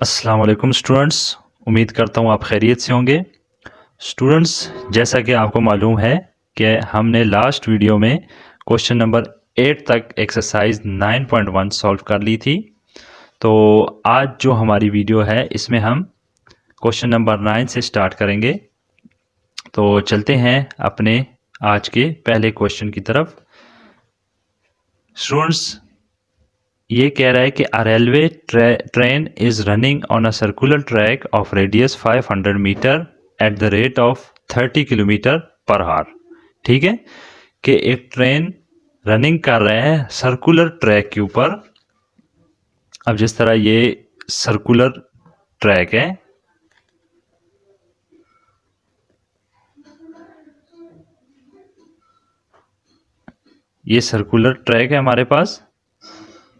अस्सलाम वालेकुम स्टूडेंट्स, उम्मीद करता हूँ आप खैरियत से होंगे। स्टूडेंट्स, जैसा कि आपको मालूम है कि हमने लास्ट वीडियो में क्वेश्चन नंबर 8 तक एक्सरसाइज 9.1 सॉल्व कर ली थी। तो आज जो हमारी वीडियो है इसमें हम क्वेश्चन नंबर 9 से स्टार्ट करेंगे। तो चलते हैं अपने आज के पहले क्वेश्चन की तरफ। स्टूडेंट्स, ये कह रहा है कि a railway train is running on a circular track of radius 500 metre at the rate of 30 kilometre per hour. ठीक है कि एक ट्रेन रनिंग कर रहा है सर्कुलर ट्रैक के ऊपर। अब जिस तरह ये सर्कुलर ट्रैक है, ये सर्कुलर ट्रैक है हमारे पास,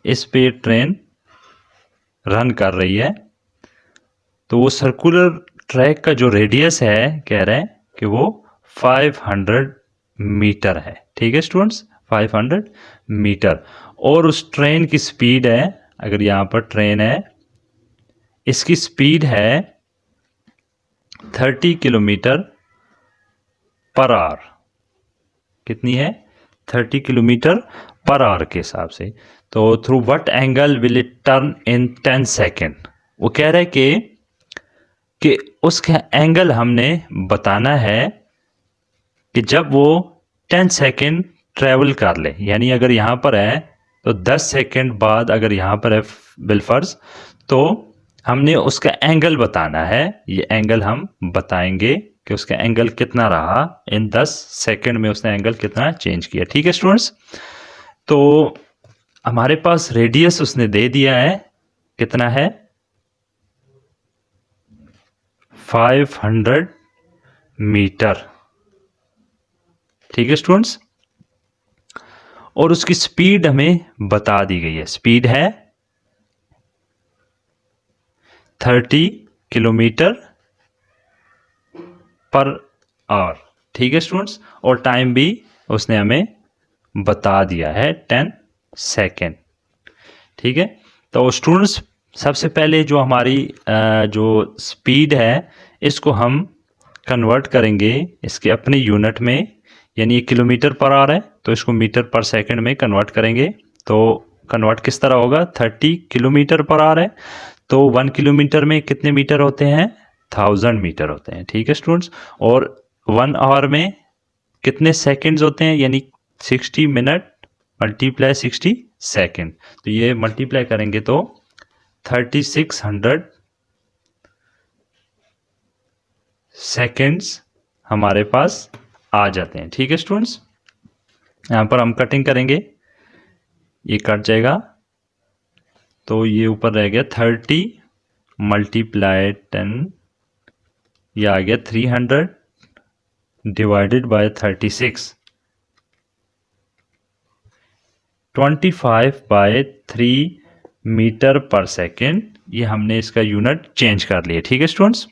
इस पे ट्रेन रन कर रही है। तो वो सर्कुलर ट्रैक का जो रेडियस है कह रहे हैं कि वो 500 मीटर है। ठीक है स्टूडेंट्स, 500 मीटर। और उस ट्रेन की स्पीड है, अगर यहाँ पर ट्रेन है, इसकी स्पीड है 30 किलोमीटर पर आवर। कितनी है? 30 किलोमीटर पर आवर के हिसाब से। तो through what angle will it turn in 10 second. वो कह रहे हैं कि उसका एंगल हमने बताना है कि जब वो 10 सेकेंड ट्रेवल कर ले, यानी अगर यहाँ पर है तो 10 सेकेंड बाद अगर यहाँ पर है बिलफर्ज, तो हमने उसका एंगल बताना है। ये एंगल हम बताएंगे कि उसका एंगल कितना रहा, इन 10 सेकेंड में उसने एंगल कितना चेंज किया। ठीक है स्टूडेंट्स, तो हमारे पास रेडियस उसने दे दिया है, कितना है? 500 मीटर। ठीक है स्टूडेंट्स, और उसकी स्पीड हमें बता दी गई है। स्पीड है 30 किलोमीटर पर आवर। ठीक है स्टूडेंट्स, और टाइम भी उसने हमें बता दिया है 10 सेकेंड। ठीक है, तो स्टूडेंट्स सबसे पहले जो हमारी जो स्पीड है इसको हम कन्वर्ट करेंगे इसके अपने यूनिट में, यानी ये किलोमीटर पर आवर है तो इसको मीटर पर सेकंड में कन्वर्ट करेंगे। तो कन्वर्ट किस तरह होगा? 30 किलोमीटर पर आवर है तो 1 किलोमीटर में कितने मीटर होते हैं? 1000 मीटर होते हैं। ठीक है स्टूडेंट्स, और 1 आवर में कितने सेकंड्स होते हैं? यानी 60 मिनट मल्टीप्लाई 60 सेकंड। तो ये मल्टीप्लाई करेंगे तो 3600 सेकंड्स हमारे पास आ जाते हैं। ठीक है स्टूडेंट्स, यहाँ पर हम कटिंग करेंगे, ये कट जाएगा तो ये ऊपर रह गया 30 मल्टीप्लाई 10, ये आ गया 300 डिवाइडेड बाय 36, 25/3 मीटर पर सेकेंड। ये हमने इसका यूनिट चेंज कर लिया। ठीक है स्टूडेंट्स,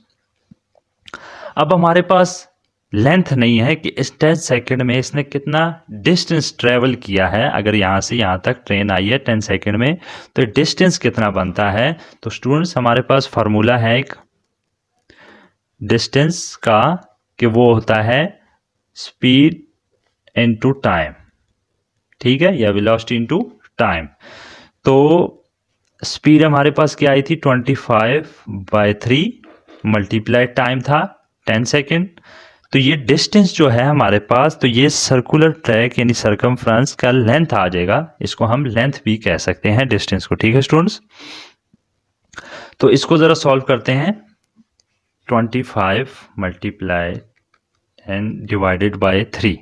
अब हमारे पास लेंथ नहीं है कि इस 10 सेकेंड में इसने कितना डिस्टेंस ट्रेवल किया है। अगर यहाँ से यहाँ तक ट्रेन आई है 10 सेकेंड में तो डिस्टेंस कितना बनता है? तो स्टूडेंट्स हमारे पास फार्मूला है एक डिस्टेंस का कि वो होता है स्पीड इनटू टाइम। ठीक है, या वेलोसिटी इनटू टाइम। तो स्पीड हमारे पास क्या आई थी? 25/3 मल्टीप्लाई टाइम था 10 सेकेंड। तो ये डिस्टेंस जो है हमारे पास, तो ये सर्कुलर ट्रैक यानी सर्कमफ्रेंस का लेंथ आ जाएगा। इसको हम लेंथ भी कह सकते हैं डिस्टेंस को। ठीक है स्टूडेंट्स, तो इसको जरा सॉल्व करते हैं। 25 मल्टीप्लाई 10 डिवाइडेड बाय 3,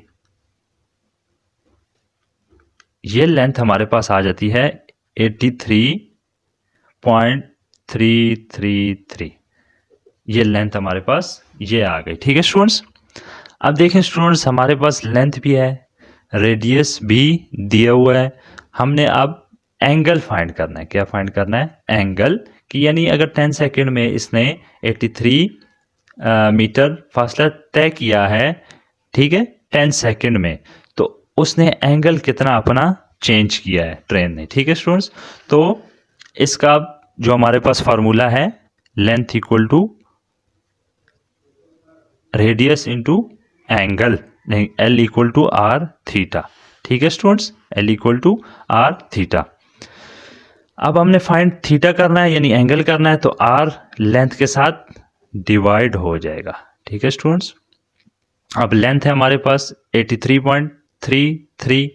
ये लेंथ हमारे पास आ जाती है 83.333। ये लेंथ हमारे पास ये आ गई। ठीक है स्टूडेंट्स, अब देखें स्टूडेंट्स हमारे पास लेंथ भी है, रेडियस भी दिया हुआ है। हमने अब एंगल फाइंड करना है। क्या फाइंड करना है? एंगल कि यानी अगर 10 सेकेंड में इसने 83 मीटर फासला तय किया है, ठीक है, 10 सेकेंड में, तो उसने एंगल कितना अपना चेंज किया है ट्रेन ने। ठीक है स्टूडेंट्स, तो इसका जो हमारे पास फार्मूला है, length equal to radius into angle, L equal to R theta. ठीक है students, L equal to R theta. अब हमने फाइंड थीटा करना है यानी एंगल करना है, तो आर लेंथ के साथ डिवाइड हो जाएगा। ठीक है स्टूडेंट्स, अब लेंथ है हमारे पास 83.33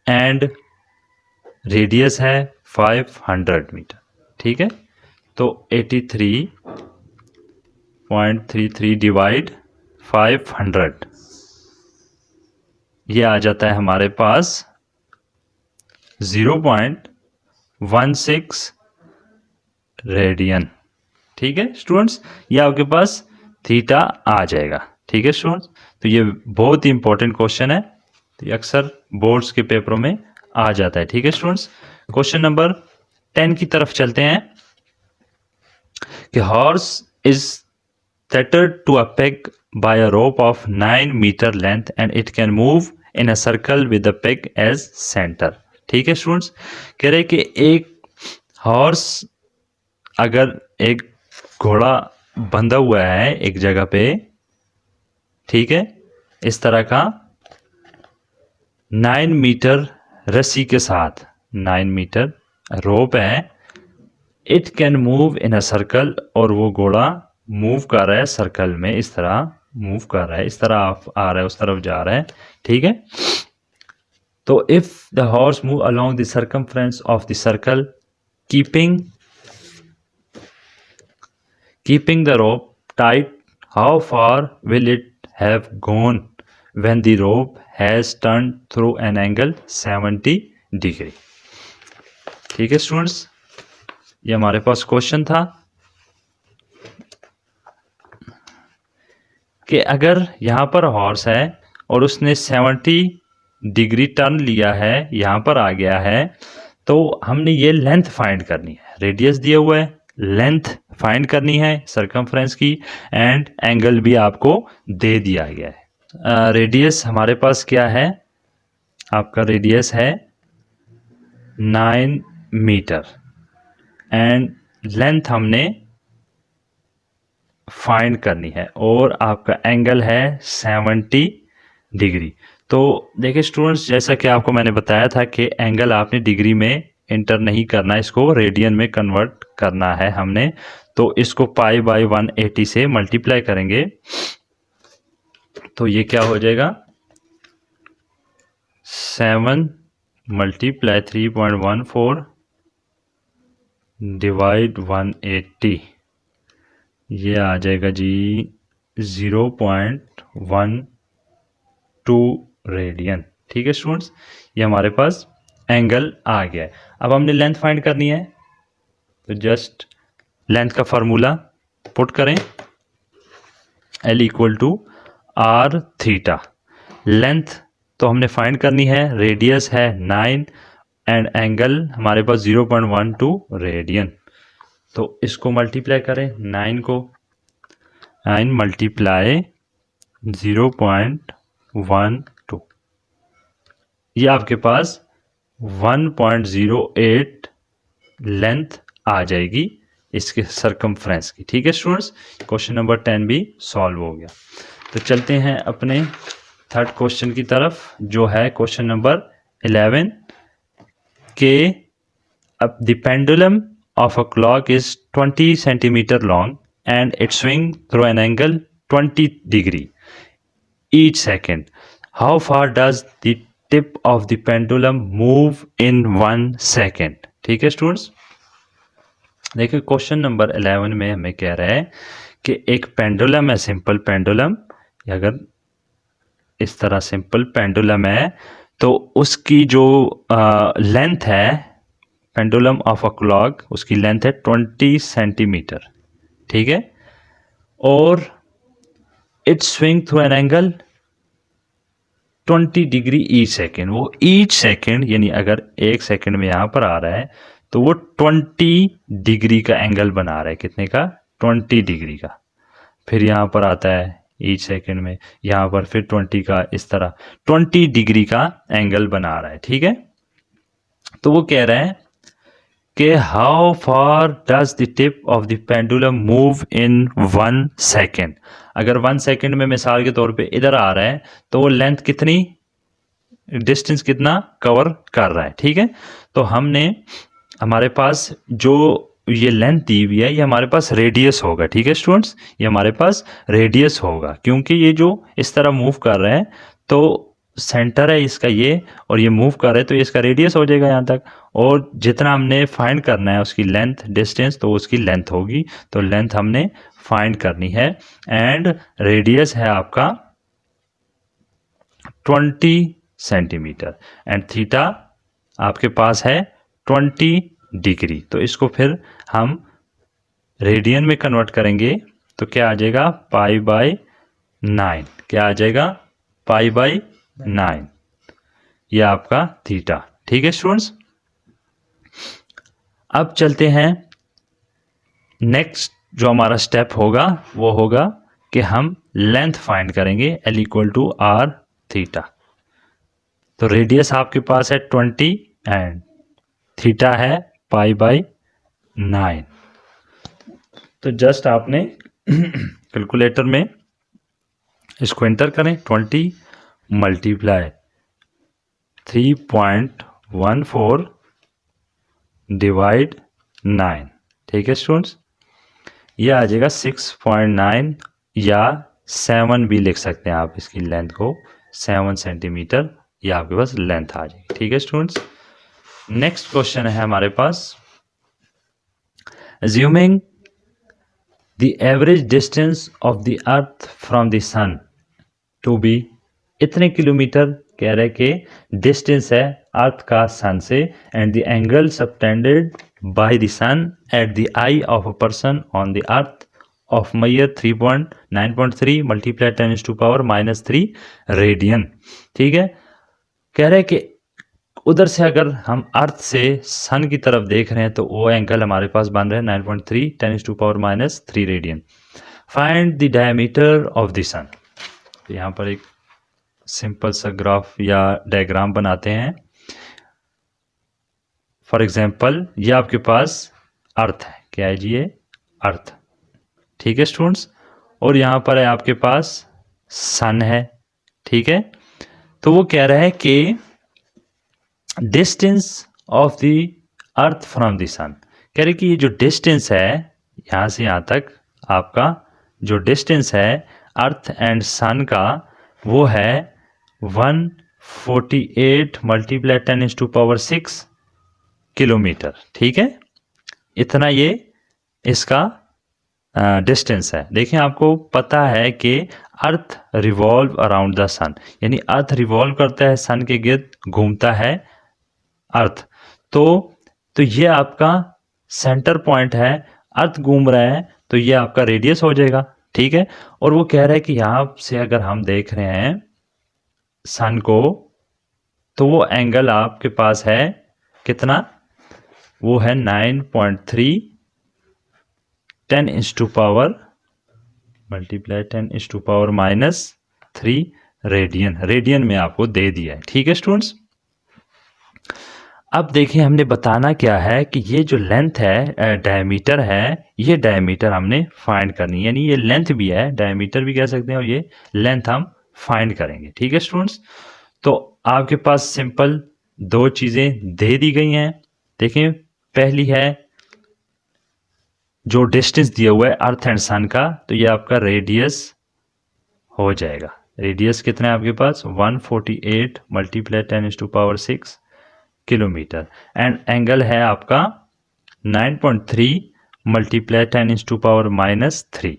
एंड रेडियस है 500 मीटर। ठीक है, तो 83.33 डिवाइड 500, ये आ जाता है हमारे पास 0.16 रेडियन। ठीक है स्टूडेंट्स, ये आपके पास थीटा आ जाएगा। ठीक है स्टूडेंट्स, तो ये बहुत ही इंपॉर्टेंट क्वेश्चन है, तो ये अक्सर बोर्ड्स के पेपरों में आ जाता है। ठीक है स्टूडेंट्स, क्वेश्चन नंबर 10 की तरफ चलते हैं कि horse is tethered to a peg by a rope of 9 meter length and it can move in a circle with the peg as center। ठीक है स्टूडेंट्स, कह रहे कि एक हॉर्स, अगर एक घोड़ा बंधा हुआ है एक जगह पे, ठीक है, इस तरह का 9 मीटर रस्सी के साथ, 9 मीटर रोप है, it can move in a circle, और वो घोड़ा मूव कर रहा है सर्कल में, इस तरह मूव कर रहा है, इस तरह आ रहा है, उस तरफ जा रहा है। ठीक है, तो if the horse move along the circumference of the circle keeping the rope tight, how far will it have gone when the rope has turn through an angle 70 degree. ठीक है स्टूडेंट्स, ये हमारे पास क्वेश्चन था कि अगर यहाँ पर horse है और उसने 70 डिग्री टर्न लिया है, यहाँ पर आ गया है, तो हमने ये लेंथ फाइंड करनी है। रेडियस दिया हुआ है, लेंथ फाइंड करनी है सर्कमफ्रेंस की, एंड एंगल भी आपको दे दिया गया है। रेडियस हमारे पास क्या है, आपका रेडियस है 9 मीटर एंड लेंथ हमने फाइंड करनी है, और आपका एंगल है 70 डिग्री। तो देखिए स्टूडेंट्स, जैसा कि आपको मैंने बताया था कि एंगल आपने डिग्री में इंटर नहीं करना, इसको रेडियन में कन्वर्ट करना है हमने। तो इसको पाई बाई 180 से मल्टीप्लाई करेंगे, तो ये क्या हो जाएगा, 7 मल्टीप्लाई 3.14 डिवाइड 180, ये आ जाएगा जी 0.12 रेडियन। ठीक है स्टूडेंट्स, ये हमारे पास एंगल आ गया है। अब हमने लेंथ फाइंड करनी है, तो जस्ट लेंथ का फार्मूला पुट करें, L equal to R theta. Length तो हमने फाइंड करनी है, रेडियस है 9 एंड एंगल हमारे पास 0.12 रेडियन। तो इसको मल्टीप्लाई करें, 9 को, 9 मल्टीप्लाई 0.12, ये आपके पास 1.08 लेंथ आ जाएगी इसके सरकमफ्रेंस की। ठीक है स्टूडेंट्स, क्वेश्चन नंबर 10 भी सॉल्व हो गया। तो चलते हैं अपने थर्ड क्वेश्चन की तरफ, जो है क्वेश्चन नंबर 11 के the pendulum of a clock is 20 centimeter long and it swing through an angle 20 degree each second. How far does the tip of the pendulum move in 1 second? ठीक है students, देखिए question number 11 में हमें कह रहा है कि एक पेंडुलम है, सिंपल पेंडुलम, अगर इस तरह सिंपल पेंडुलम है, तो उसकी जो लेंथ है पेंडुलम ऑफ अ क्लॉक, उसकी लेंथ है 20 सेंटीमीटर। ठीक है, और it swing through an angle 20 degree each second. वो ईच सेकेंड यानी अगर एक सेकेंड में यहाँ पर आ रहा है, तो वो 20 डिग्री का एंगल बना रहा है। कितने का? 20 डिग्री का। फिर यहाँ पर आता है ईच सेकेंड में, यहाँ पर फिर 20 का, इस तरह 20 डिग्री का एंगल बना रहा है। ठीक है, तो वो कह रहा है कि how far does the tip of the pendulum move in 1 second. अगर 1 सेकेंड में मिसाल के तौर पे इधर आ रहा है तो वो लेंथ कितनी, डिस्टेंस कितना कवर कर रहा है। ठीक है, तो हमने हमारे पास जो ये लेंथ दी हुई है ये हमारे पास रेडियस होगा। ठीक है स्टूडेंट्स, ये हमारे पास रेडियस होगा क्योंकि ये जो इस तरह मूव कर रहे हैं तो सेंटर है इसका ये, और ये मूव कर रहे हैं तो इसका रेडियस हो जाएगा यहाँ तक, और जितना हमने फाइंड करना है उसकी लेंथ डिस्टेंस तो उसकी लेंथ होगी, तो लेंथ हमने फाइंड करनी है। एंड रेडियस है आपका 20 सेंटीमीटर एंड थीटा आपके पास है 20 डिग्री। तो इसको फिर हम रेडियन में कन्वर्ट करेंगे तो क्या आ जाएगा, पाई बाय 9। क्या आ जाएगा, पाई बाय 9, यह आपका थीटा। ठीक है स्टूडेंट्स, अब चलते हैं नेक्स्ट जो हमारा स्टेप होगा वो होगा कि हम लेंथ फाइंड करेंगे L equal to R theta. तो रेडियस आपके पास है 20 एंड थीटा है पाई बाय 9। तो जस्ट आपने कैलकुलेटर में इसको एंटर करें, 20 मल्टीप्लाई 3.14 डिवाइड 9। ठीक है स्टूडेंट्स, यह आ जाएगा 6.9 या 7 भी लिख सकते हैं आप इसकी लेंथ को, 7 सेंटीमीटर ये आपके पास लेंथ आ जाएगी। ठीक है स्टूडेंट्स, नेक्स्ट क्वेश्चन है हमारे पास, assuming the average distance of the earth from the sun to be, इतने किलोमीटर कह रहे कि डिस्टेंस है अर्थ का सन से, and the angle subtended by the sun at the eye of a person on the earth of मैयर 3.9.3 multiply 10⁻³ radian. ठीक है, कह रहे कि उधर से अगर हम अर्थ से सन की तरफ देख रहे हैं तो वो एंगल हमारे पास बन रहा है 9.3 10⁻³ radian. Find the diameter of the sun. तो यहाँ पर एक सिंपल सा ग्राफ या डायग्राम बनाते हैं। फॉर एग्जांपल ये आपके पास अर्थ है, क्या है जी, ये अर्थ। ठीक है स्टूडेंट्स, और यहाँ पर है आपके पास सन है। ठीक है, तो वो कह रहा है कि distance of the earth from the sun, कह रहे कि ये जो डिस्टेंस है यहाँ से यहाँ तक आपका जो डिस्टेंस है अर्थ एंड सन का वो है 148 मल्टीप्लाई 10⁻⁶ किलोमीटर। ठीक है, इतना ये इसका डिस्टेंस है। देखिए आपको पता है कि अर्थ रिवॉल्व अराउंड द सन, यानी अर्थ रिवॉल्व करता है सन के गिर्द घूमता है अर्थ। तो ये आपका सेंटर पॉइंट है, अर्थ घूम रहा है तो ये आपका रेडियस हो जाएगा। ठीक है, और वो कह रहा है कि यहाँ से अगर हम देख रहे हैं सन को तो वो एंगल आपके पास है कितना, वो है 9.3 10⁻³ मल्टीप्लाई 10⁻³ रेडियन, रेडियन में आपको दे दिया है। ठीक है स्टूडेंट्स, अब देखिए हमने बताना क्या है कि ये जो लेंथ है डायमीटर है, ये डायमीटर हमने फाइंड करनी है, यानी ये लेंथ भी है डायमीटर भी कह सकते हैं और ये लेंथ हम फाइंड करेंगे। ठीक है स्टूडेंट्स, तो आपके पास सिंपल दो चीज़ें दे दी गई हैं। देखिए पहली है जो डिस्टेंस दिया हुआ है अर्थ एंड सन का, तो ये आपका रेडियस हो जाएगा। रेडियस कितना है आपके पास 148 मल्टीप्लाई 10⁻⁶ किलोमीटर, एंड एंगल है आपका 9.3 मल्टीप्लाई 10⁻³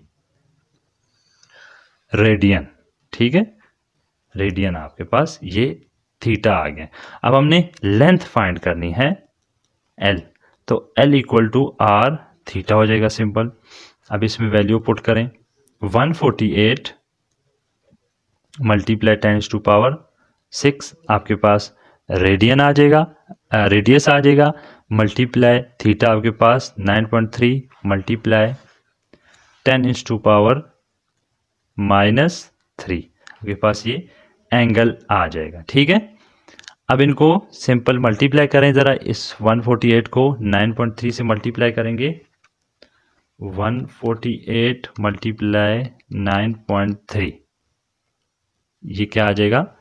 रेडियन। ठीक है, रेडियन आपके पास ये थीटा आ गया। अब हमने लेंथ फाइंड करनी है L, तो L equal to R theta हो जाएगा सिंपल। अब इसमें वैल्यू पुट करें 148 मल्टीप्लाई 10⁻⁶ आपके पास रेडियन आ जाएगा, रेडियस आ जाएगा, मल्टीप्लाई थीटा आपके पास 9.3 मल्टीप्लाई 10⁻⁻³ आपके पास ये एंगल आ जाएगा। ठीक है, अब इनको सिंपल मल्टीप्लाई करें ज़रा, इस 148 को 9.3 से मल्टीप्लाई करेंगे। 148 मल्टीप्लाई 9.3, ये क्या आ जाएगा?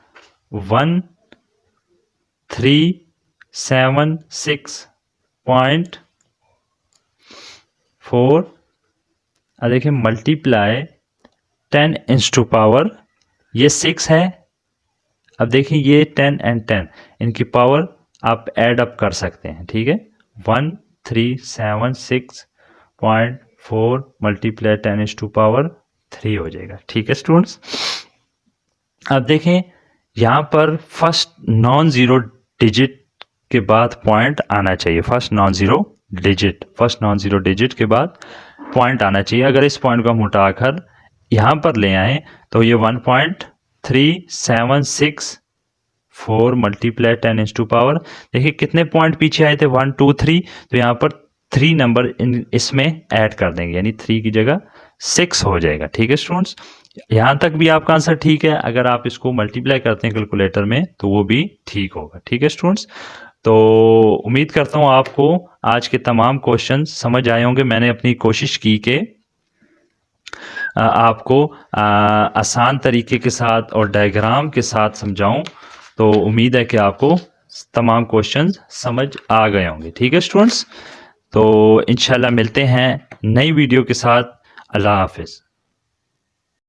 1376.4। अब देखिए मल्टीप्लाई 10⁻⁴, ये 6 है। अब देखिए ये 10 and 10, इनकी पावर आप ऐड अप कर सकते हैं, ठीक है। 1376.4 मल्टीप्लाई 10⁻³ हो जाएगा, ठीक है स्टूडेंट्स। अब देखें यहाँ पर फर्स्ट नॉन ज़ीरो डिजिट के बाद पॉइंट आना चाहिए। फर्स्ट नॉन ज़ीरो डिजिट के बाद पॉइंट आना चाहिए। अगर इस पॉइंट को हम उठाकर यहाँ पर ले आए तो ये 1.3764 मल्टीप्लाई 10⁻⁴, देखिए कितने पॉइंट पीछे आए थे, 1 2 3, तो यहाँ पर 3 नंबर इसमें ऐड कर देंगे, यानी 3 की जगह 6 हो जाएगा, ठीक है स्टूडेंट्स। यहाँ तक भी आपका आंसर ठीक है। अगर आप इसको मल्टीप्लाई करते हैं कैलकुलेटर में तो वो भी ठीक होगा, ठीक है स्टूडेंट्स। तो उम्मीद करता हूँ आपको आज के तमाम क्वेश्चन समझ आए होंगे। मैंने अपनी कोशिश की कि आपको आसान तरीके के साथ और डायग्राम के साथ समझाऊं, तो उम्मीद है कि आपको तमाम क्वेश्चन समझ आ गए होंगे, ठीक है स्टूडेंट्स। तो इंशाल्लाह मिलते हैं नई वीडियो के साथ। अल्लाह हाफिज़।